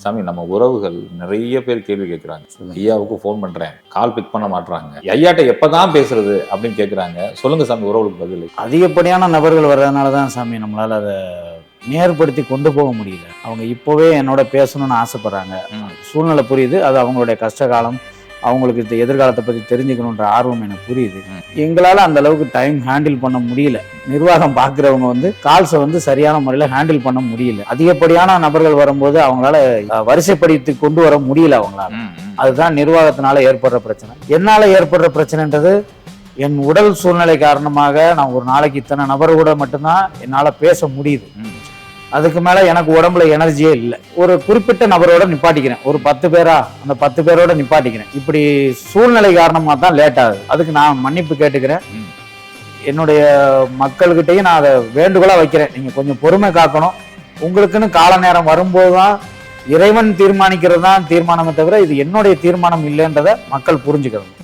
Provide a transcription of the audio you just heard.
சாமி நம்ம உறவுகள் நிறைய பேர் கேள்வி கேட்குறாங்க. ஐயாவுக்கு ஃபோன் பண்றேன், கால் பிக் பண்ண மாட்றாங்க, ஐயாட்ட எப்பதான் பேசுறது அப்படின்னு கேட்குறாங்க. சொல்லுங்க சாமி உறவுகளுக்கு பதில். அதிகப்படியான நபர்கள் வர்றதுனால தான் சாமி நம்மளால அதை நேர்படுத்தி கொண்டு போக முடியல. அவங்க இப்போவே என்னோட பேசணும்னு ஆசைப்படுறாங்க. சூழ்நிலை புரியுது, அது அவங்களுடைய கஷ்ட காலம், அவங்களுக்கு இந்த எதிர்காலத்தை பற்றி தெரிஞ்சுக்கணுன்ற ஆர்வம் எனக்கு புரியுது. எங்களால் அந்த அளவுக்கு டைம் ஹேண்டில் பண்ண முடியல. நிர்வாகம் பார்க்குறவங்க வந்து கால்ஸை வந்து சரியான முறையில் ஹேண்டில் பண்ண முடியல. அதிகப்படியான நபர்கள் வரும்போது அவங்களால வரிசைப்படுத்தி கொண்டு வர முடியல அவங்களால. அதுதான் நிர்வாகத்தினால ஏற்படுற பிரச்சனை. என்னால் ஏற்படுற பிரச்சனைன்றது என் உடல் சூழ்நிலை காரணமாக நான் ஒரு நாளைக்கு இத்தனை நபர் கூட மட்டும்தான் என்னால் பேச முடியுது. அதுக்கு மேலே எனக்கு உடம்புல எனர்ஜியே இல்லை. ஒரு குறிப்பிட்ட நபரோட நிப்பாட்டிக்கிறேன், ஒரு 10 பேரா, அந்த 10 பேரோட நிப்பாட்டிக்கிறேன். இப்படி சூழ்நிலை காரணமாக தான் லேட் ஆகுது. அதுக்கு நான் மன்னிப்பு கேட்டுக்கிறேன். என்னுடைய மக்கள்கிட்டையும் நான் அதை வேண்டுகோளாக வைக்கிறேன், நீங்கள் கொஞ்சம் பொறுமை காக்கணும். உங்களுக்குன்னு கால நேரம் வரும்போது தான் இறைவன் தீர்மானிக்கிறது தான் தீர்மானமே தவிர இது என்னுடைய தீர்மானம் இல்லைன்றதை மக்கள் புரிஞ்சுக்கணும்.